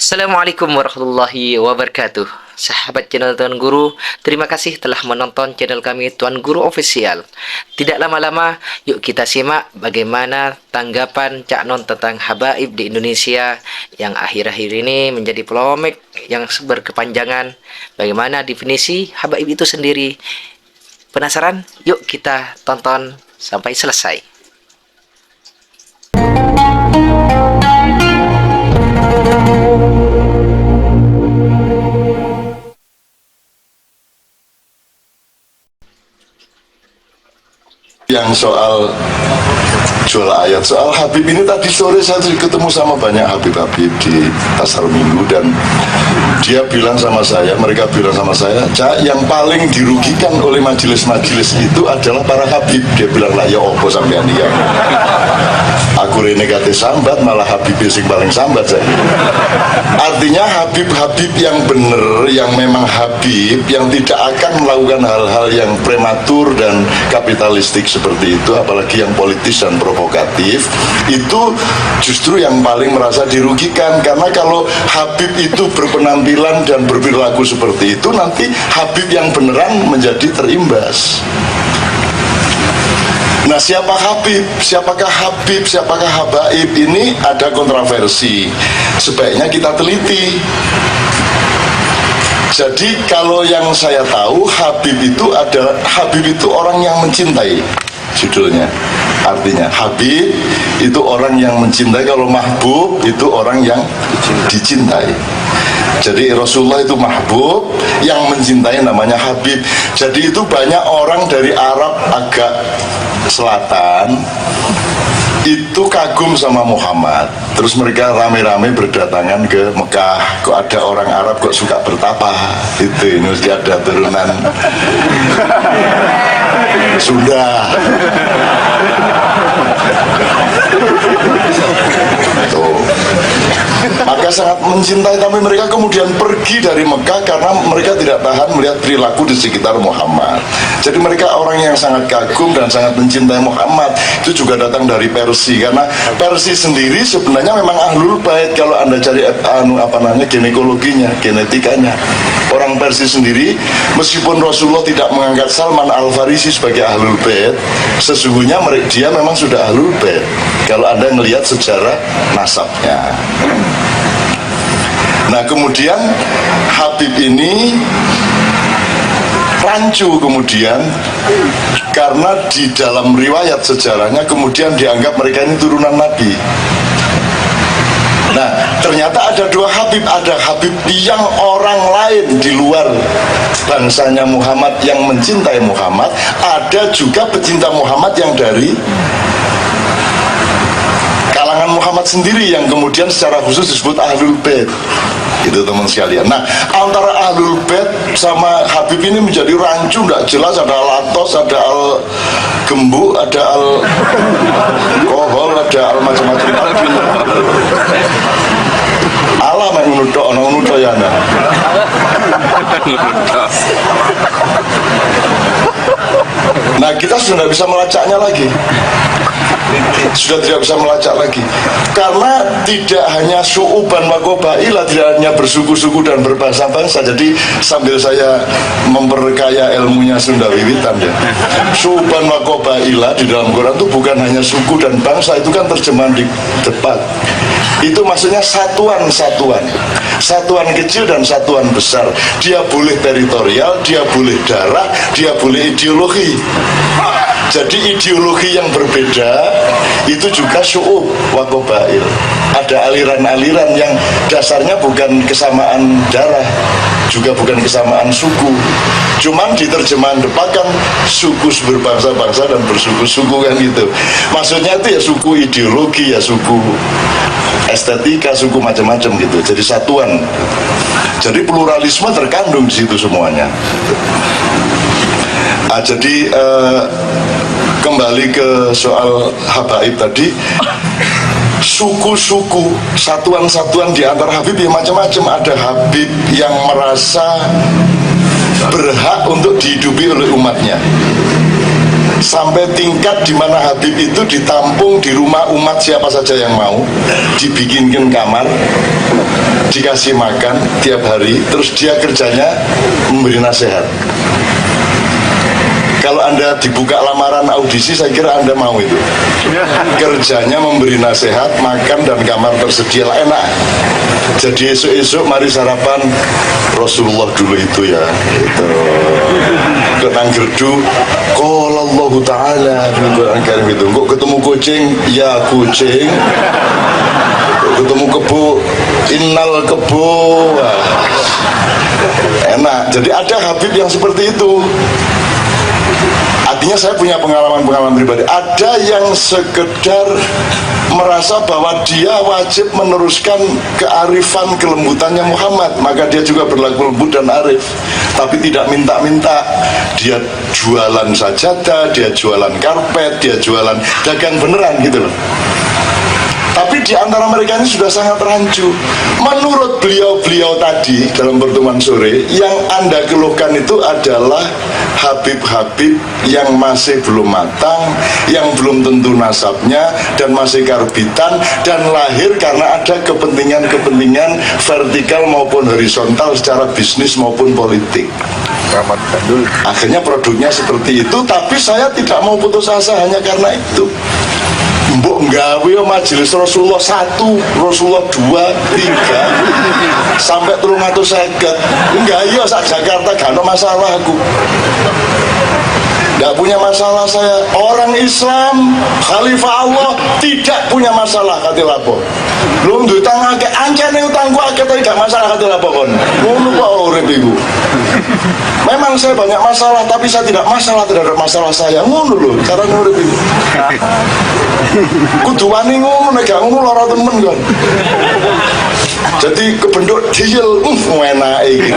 Assalamualaikum warahmatullahi wabarakatuh. Sahabat channel Tuan Guru, terima kasih telah menonton channel kami Tuan Guru Official. Tidak lama-lama, yuk kita simak bagaimana tanggapan Cak Non tentang habaib di Indonesia yang akhir-akhir ini menjadi polemik yang berkepanjangan. Bagaimana definisi habaib itu sendiri? Penasaran? Yuk kita tonton sampai selesai. Yang soal jual ayat, soal Habib ini tadi sore saya ketemu sama banyak Habib-Habib di pasar Minggu dan dia bilang sama saya, mereka bilang sama saya, Cak, yang paling dirugikan oleh majelis-majelis itu adalah para Habib. Dia bilang, lah ya opo sampean dia. Aku rene kate sambat, malah Habib sing paling sambat saya. Artinya Habib-Habib yang benar, yang memang Habib, yang tidak akan melakukan hal-hal yang prematur dan kapitalistik seperti itu, apalagi yang politis dan provokatif, itu justru yang paling merasa dirugikan. Karena kalau Habib itu berpenampilan dan berperilaku seperti itu, nanti Habib yang beneran menjadi terimbas. Nah, siapa Habib? Siapakah Habib? Siapakah habaib? Ini ada kontroversi. Sebaiknya kita teliti. Jadi kalau yang saya tahu, Habib itu orang yang mencintai, judulnya. Artinya Habib itu orang yang mencintai. Kalau mahbub itu orang yang dicintai. Jadi Rasulullah itu mahbub, yang mencintai namanya Habib. Jadi itu banyak orang dari Arab agak selatan itu kagum sama Muhammad. Terus mereka rame-rame berdatangan ke Mekah. Kok ada orang Arab kok suka bertapa? Itu ini mesti ada turunan Sunda. Tuh. Maka sangat mencintai, tapi mereka kemudian pergi dari Mekah karena mereka tidak tahan melihat perilaku di sekitar Muhammad. Jadi mereka orang yang sangat kagum dan sangat mencintai Muhammad. Itu juga datang dari Persia, karena Persia sendiri sebenarnya memang ahlul bait. Kalau Anda cari ginekologinya, genetikanya, orang Persia sendiri, meskipun Rasulullah tidak mengangkat Salman Al-Farisi sebagai ahlul bait, sesungguhnya dia memang sudah ahlul bait kalau Anda melihat sejarah nasabnya. Nah, kemudian Habib ini rancu kemudian karena di dalam riwayat sejarahnya kemudian dianggap mereka ini turunan Nabi. Nah, ternyata ada dua Habib. Ada Habib yang orang lain di luar bangsanya Muhammad yang mencintai Muhammad. Ada juga pecinta Muhammad yang dari kalangan Muhammad sendiri yang kemudian secara khusus disebut Ahlul Bait. Itu teman sekalian. Nah, antara Ahlul Bait sama Habib ini menjadi rancu, tidak jelas. Ada Al-Atos, ada Al-Gembu, ada Al-Kohol, ada Al-macam-macam. Allah mek nuthuk ana nuthuk ya Anda. Nah, kita sudah tidak bisa melacaknya lagi. Sudah tidak bisa melacak lagi. Karena tidak hanya su'uban wa qabaila, tidak hanya bersuku-suku dan berbangsa-bangsa. Jadi sambil saya memperkaya ilmunya Sunda Wiwitan ya. Su'uban wa qabaila di dalam Quran itu bukan hanya suku dan bangsa, itu kan terjemahan di depan. Itu maksudnya satuan-satuan. Satuan kecil dan satuan besar. Dia boleh teritorial, dia boleh darah, dia boleh ideologi. Jadi ideologi yang berbeda itu juga syu'ub wa qabail. Ada aliran-aliran yang dasarnya bukan kesamaan darah, juga bukan kesamaan suku. Cuman di terjemahan depan kan suku berbangsa-bangsa dan bersuku-suku kan gitu. Maksudnya itu ya suku ideologi, ya suku estetika, suku macam-macam gitu. Jadi satuan. Jadi pluralisme terkandung di situ semuanya. Jadi kembali ke soal habaib tadi, suku-suku, satuan-satuan di antara Habib ya macam-macam. Ada Habib yang merasa berhak untuk dihidupi oleh umatnya. sampai tingkat di mana Habib itu ditampung di rumah umat siapa saja yang mau, dibikinkan kamar, dikasih makan tiap hari, terus dia kerjanya memberi nasihat. Kalau Anda dibuka lamaran audisi, saya kira Anda mau itu. Kerjanya memberi nasihat, makan dan kamar tersedia lah, enak. Jadi esok-esok mari sarapan Rasulullah dulu itu ya. Gitu. Ke Nanggerdu, qala Allah Ta'ala gitu. Kok ketemu kucing, ya kucing. Kok ketemu kebo, innal kebo. Wah. Enak. Jadi ada Habib yang seperti itu. Artinya saya punya pengalaman pribadi. Ada yang sekedar merasa bahwa dia wajib meneruskan kearifan kelembutannya Muhammad, maka dia juga berlaku lembut dan arif, tapi tidak minta-minta. Dia jualan sajadah, dia jualan karpet, dia jualan dagang beneran gitu loh. Tapi di antara mereka ini sudah sangat rancu. Menurut beliau-beliau tadi dalam pertemuan sore, yang Anda keluhkan itu adalah Habib-Habib yang masih belum matang, yang belum tentu nasabnya, dan masih karbitan, dan lahir karena ada kepentingan-kepentingan vertikal maupun horizontal secara bisnis maupun politik. Akhirnya produknya seperti itu, tapi saya tidak mau putus asa hanya karena itu. Mbok nggawe majelis Rasulullah 1, Rasulullah 2, 3 sampai 350. Enggak, iya sak Jakarta gak ada masalah aku. Gak punya masalah saya. Orang Islam, Khalifah Allah tidak punya masalah kate lapo. Belum duit utang akeh, ancene utangku akeh tapi gak masalah kate lapo kon. Ngono kok urip iku. Memang saya banyak masalah, tapi saya tidak masalah terhadap masalah saya. Ngono lho, cara ngurip iku. Kudu wani ngono, nek gak ngono lara temen kon. Jadi kebentuk diel, enake iki.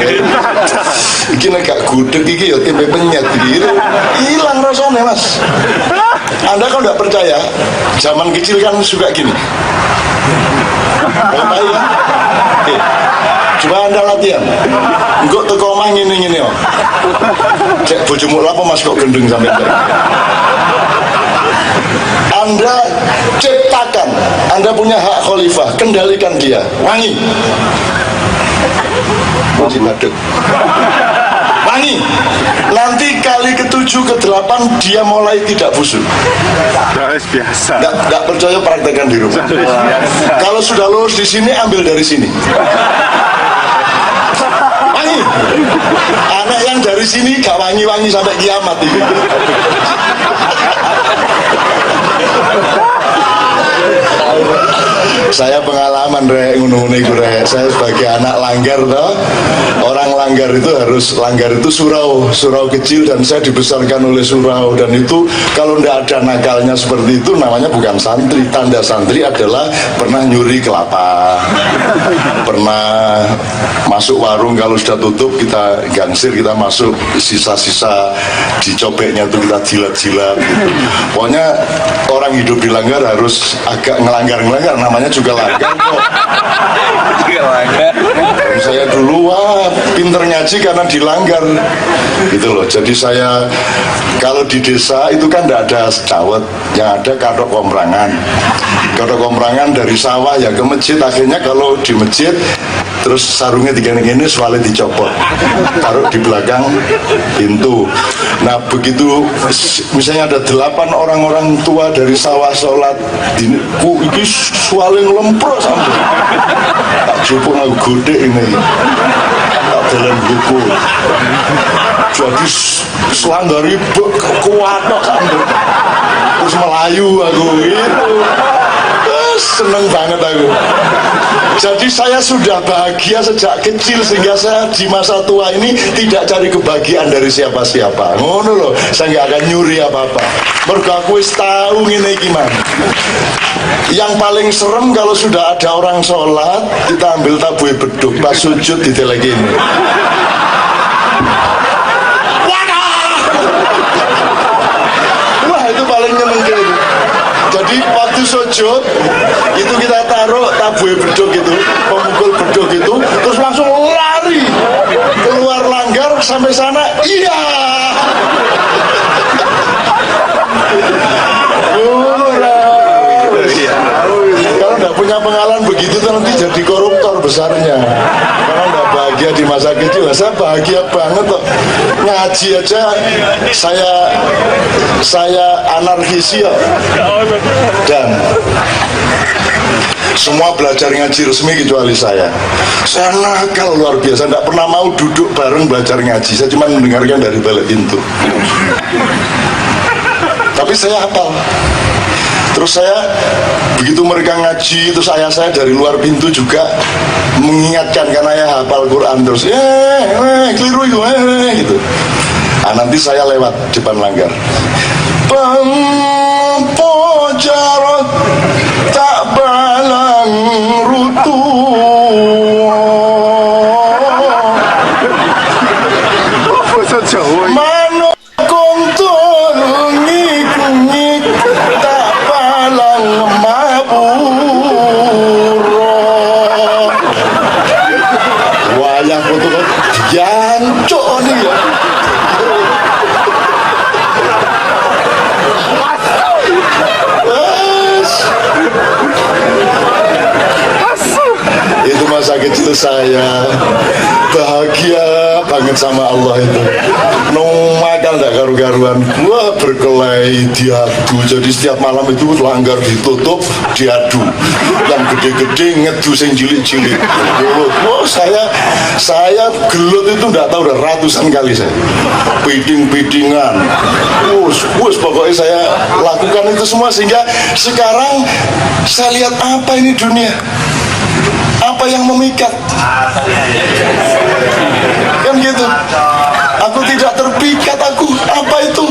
Iki nek gak gudeg iki ya tempe penyet iki. Hilang rasanya, Mas. Anda kalau tidak percaya, zaman kecil kan suka gini. Baik, coba Anda latihan. Enggak teko omah ngene-ngene kok. Cek bojomu lapo Mas kok gendeng sampai baik. Anda ciptakan, Anda punya hak khalifah, kendalikan dia, wangi. Masih badut. Wangi. Nanti kali ke-7, ke-8 dia mulai tidak busuk. Biasa. Nggak percaya praktekkan di rumah. Kalau sudah lulus di sini, ambil dari sini. Wangi. Anak yang dari sini gak wangi-wangi sampai kiamat ini. Saya pengalaman saya sebagai anak langgar toh. Orang langgar itu langgar itu surau kecil, dan saya dibesarkan oleh surau, dan itu kalau tidak ada nakalnya seperti itu namanya bukan santri. Tanda santri adalah pernah nyuri kelapa, pernah masuk warung kalau sudah tutup kita gangsir, kita masuk sisa-sisa dicobeknya itu kita jilat-jilat gitu. Pokoknya orang hidup di langgar harus agak ngelanggar, namanya juga langgar kok. Saya dulu pinter ngaji karena dilanggar gitu loh. Jadi saya kalau di desa itu kan tidak ada dawet, yang ada katok komprangan dari sawah ya ke masjid. Akhirnya kalau di masjid terus sarungnya digini-gini, soalnya dicopot, taruh di belakang pintu. Nah begitu misalnya ada 8 orang-orang tua dari sawah sholat, ini soalnya ngelempro sampai tak jupuk aku gede ini, tak jalan buku. Jadi selanggari kuatok sampai terus Melayu aku gitu. Seneng banget aku. Jadi saya sudah bahagia sejak kecil, sehingga saya di masa tua ini tidak cari kebahagiaan dari siapa-siapa. Ngono loh, saya nggak akan nyuri apa-apa. Mergo aku wis tahu ngene iki, Man. Yang paling serem kalau sudah ada orang sholat, kita ambil tabuhe beduk, pas sujud ditelek ini. Wah, itu paling nyenengke. Jadi waktu sujud itu kita taruh tabuhe beduk itu, pemukul beduk itu, terus langsung lari keluar langgar sampai sana. Iya. jadi koruptor besarnya. Karena nggak bahagia di masa kecil, saya bahagia banget kok. Ngaji aja saya anarkisi ya. Dan semua belajar ngaji resmi kecuali saya. Saya nakal luar biasa, tidak pernah mau duduk bareng belajar ngaji. Saya cuma mendengarkan dari balik pintu. Tapi saya hafal. Terus saya, begitu mereka ngaji, terus ayah saya dari luar pintu juga mengingatkan karena ayah hafal Quran. Terus, keliru itu, gitu. Nah, nanti saya lewat depan langgar. Pempojarot tak balang rutu. Bahasa Jawa. Mano kontur ngik tak balang maburo. Wayang foto jancuk nih ya. Itu masa kecil saya, bahagia banget sama Allah itu. Makan gak karu-karuan, wah berkelahi, diadu. Jadi setiap malam itu langgar ditutup, diadu. Yang gede-gede ngedu sing cilik-cilik. Wah saya gelut itu gak tahu udah ratusan kali saya. Piding-pidingan. Pokoknya saya lakukan itu semua sehingga sekarang saya lihat apa ini dunia. Apa yang memikat? Kan gitu. Aku tidak terpikat aku. Apa itu?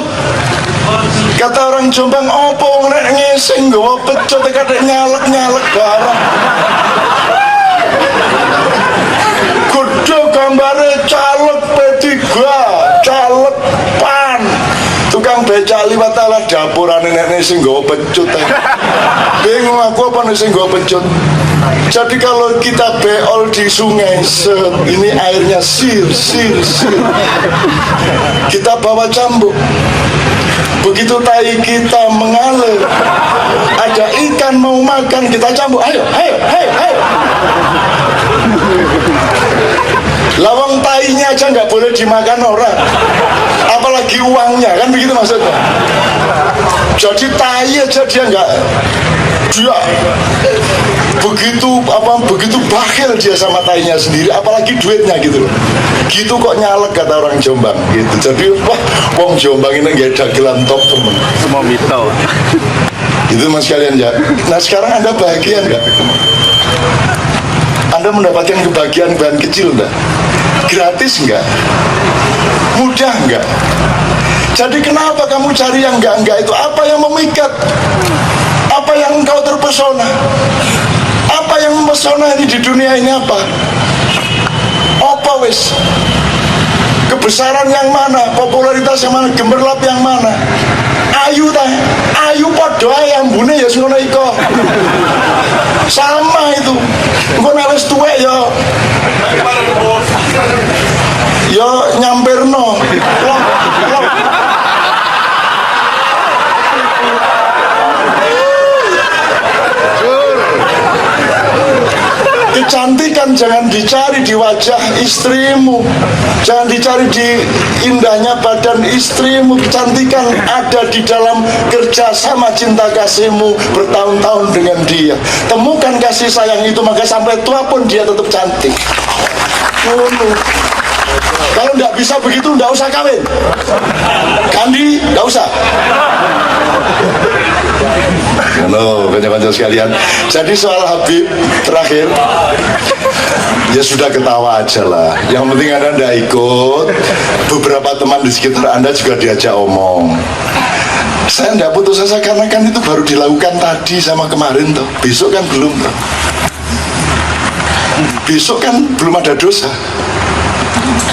Kata orang Jombang, opo nek ngising nggawa pecot kadek nyalek-nyalek barang. Kudu gambare caleg P3, caleg PAN. Tukang becak liwat alah dapurane nek sing nggawa pecut. Bingung aku apa nek sing nggawa pecut. Jadi kalau kita beol di sungai, ini airnya sir. Kita bawa cambuk. Begitu tai kita mengalir, ada ikan mau makan, kita cambuk, ayo. Lawang tainya aja nggak boleh dimakan orang, apalagi uangnya, kan begitu maksudnya. Jadi tai aja dia nggak, dia begitu bakhil dia sama tainya sendiri, apalagi duitnya gitu loh. Gitu kok nyalek kata orang Jombang gitu. Jadi wah, wong Jombang ini nggak dagelan top temen. Semua mito. Itu mas kalian ya. Nah sekarang Anda bahagia nggak? Anda mendapatkan kebahagiaan kecil enggak? Gratis enggak? Mudah enggak? Jadi kenapa kamu cari yang enggak itu? Apa yang memikat? Apa yang engkau terpesona? Apa yang mempesona ini di dunia ini apa? Apa wis? Kebesaran yang mana? Popularitas yang mana? Gemerlap yang mana? Ayu teh, ayu podo ae ambune ya ngono iko. Sama itu. Engko nek wis tuwek ya nyampirno. Kecantikan jangan dicari di wajah istrimu, jangan dicari di indahnya badan istrimu. Kecantikan ada di dalam kerjasama cinta kasihmu bertahun-tahun dengan dia. Temukan kasih sayang itu, maka sampai tua pun dia tetap cantik. Kalau nggak bisa begitu, nggak usah kawin. Kandi, nggak usah. Halo, kanca-kanca sekalian. Jadi soal Habib terakhir, ya sudah ketawa aja lah. Yang penting Anda tidak ikut. Beberapa teman di sekitar Anda juga diajak omong. Saya tidak putus asa karena kan itu baru dilakukan tadi sama kemarin toh. Besok kan belum toh. Besok kan belum ada dosa.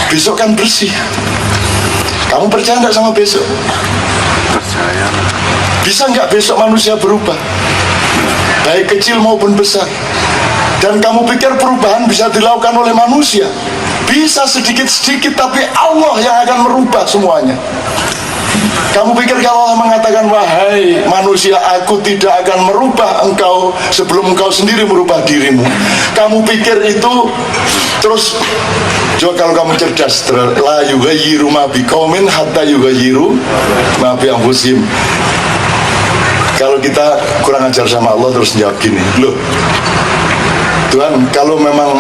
Besok kan bersih. Kamu percaya nggak sama besok? Percaya. Bisa nggak besok manusia berubah? Baik kecil maupun besar. Dan kamu pikir perubahan bisa dilakukan oleh manusia? Bisa sedikit-sedikit, tapi Allah yang akan merubah semuanya. Kamu pikir kalau Allah mengatakan, wahai manusia, aku tidak akan merubah engkau sebelum engkau sendiri merubah dirimu. Kamu pikir itu terus, coba kalau kamu cerdas, la yughayyiru ma biqaumin hatta yughayyiru ma bi anfusihim. Kalau kita kurang ajar sama Allah terus jawab gini, loh Tuhan, kalau memang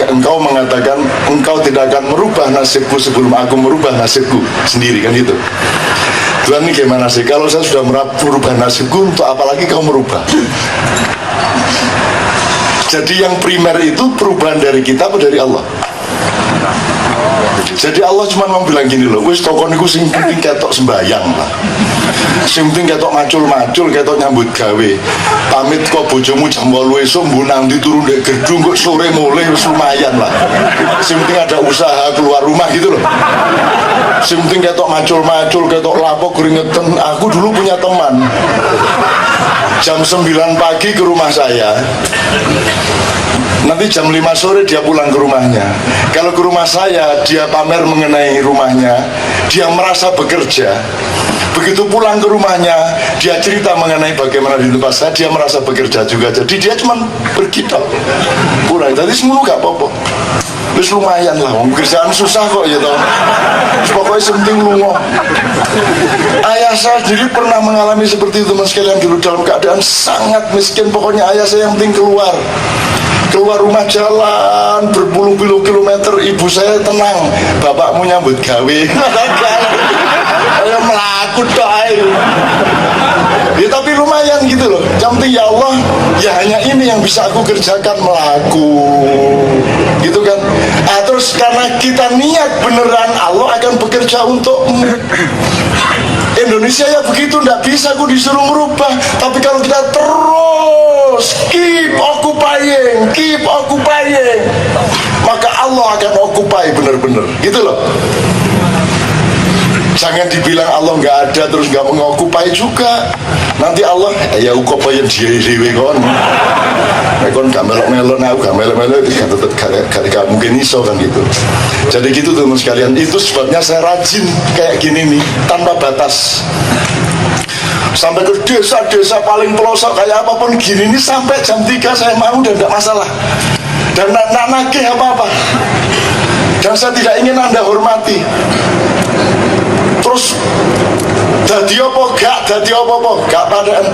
engkau mengatakan engkau tidak akan merubah nasibku sebelum aku merubah nasibku sendiri, kan gitu. Tuhan, ini gimana sih? Kalau saya sudah merubah nasibku, untuk apalagi kau merubah? Jadi yang primer itu perubahan dari kita atau dari Allah? Jadi Allah cuma mau bilang gini loh, wis tokon iku sing penting ketok sembayang lah, sing penting ketok macul-macul, ketok nyambut gawe. Pamit kok bojomu jam 8 esuk mbuh nang ndi turu ndek gedung kok sore mulai wis lumayan lah. Sing penting ada usaha keluar rumah gitu loh. Sing penting ketok macul-macul, ketok lapo keringetan. Aku dulu punya teman jam 9 pagi ke rumah saya, nanti jam 5 sore dia pulang ke rumahnya. Kalau ke rumah saya, dia pamer mengenai rumahnya, dia merasa bekerja. Begitu pulang ke rumahnya, dia cerita mengenai bagaimana di tempat saya, dia merasa bekerja juga. Jadi dia cuma pergi tok, pulang. Tadi semua gak apa-apa, terus lumayan lah, kerjaan susah kok ya toh. Pokoknya penting lungo. Ayah saya sendiri pernah mengalami seperti itu, teman sekalian, dulu dalam keadaan sangat miskin. Pokoknya ayah saya yang penting keluar rumah jalan berpuluh-puluh kilometer, ibu saya tenang, bapakmu nyambut gawe. Saya melaku doai. Ya tapi lumayan gitu loh. Yang penting ya Allah, ya hanya ini yang bisa aku kerjakan, melaku. Gitu kan. Nah, terus karena kita niat beneran, Allah akan bekerja untukmu. Indonesia ya begitu, nggak bisa aku disuruh merubah. Tapi kalau kita terus keep occupying, maka Allah akan occupy bener-bener. Gitu loh. Jangan dibilang Allah nggak ada terus nggak mengokupai juga. Nanti Allah ya ukupayan diri kon. Kon gak melok-melok, aku gak melok-melok, gak mungkin iso kan gitu. Jadi gitu teman sekalian, itu sebabnya saya rajin kayak gini nih, tanpa batas. Sampai ke desa-desa paling pelosok kayak apapun gini nih, sampai jam 3 saya mau dan tidak masalah. Dan nak nagih apa-apa. Dan saya tidak ingin Anda hormati. Terus dadi apa gak padaan.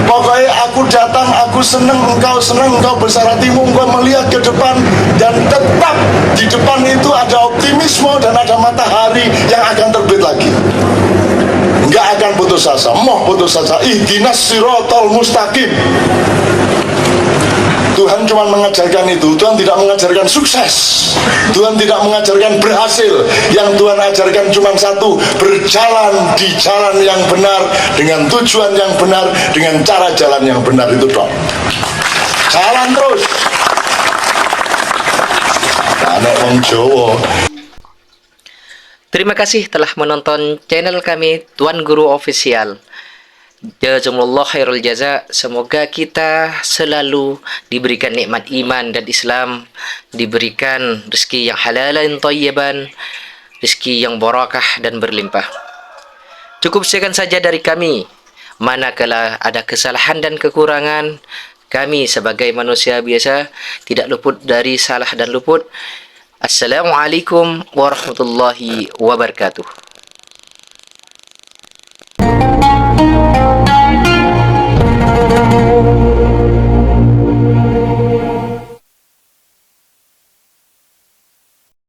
Pokoknya aku datang, aku seneng, engkau besar hatimu, engkau melihat ke depan, dan tetap di depan itu ada optimisme dan ada matahari yang akan terbit lagi. Nggak akan putus asa, putus asa. Ihdinas siratal mustaqim. Tuhan cuma mengajarkan itu. Tuhan tidak mengajarkan sukses, Tuhan tidak mengajarkan berhasil. Yang Tuhan ajarkan cuma satu, berjalan di jalan yang benar, dengan tujuan yang benar, dengan cara jalan yang benar. Itu dong. Jalan terus. Anak wong Jawa. Terima kasih telah menonton channel kami Tuan Guru Official. Jazakumullah khairul jaza. Semoga kita selalu diberikan nikmat iman dan Islam, diberikan rezeki yang halalan thayyiban, rezeki yang barakah dan berlimpah. Cukup sekian saja dari kami. Manakala ada kesalahan dan kekurangan, kami sebagai manusia biasa tidak luput dari salah dan luput. Assalamualaikum warahmatullahi wabarakatuh.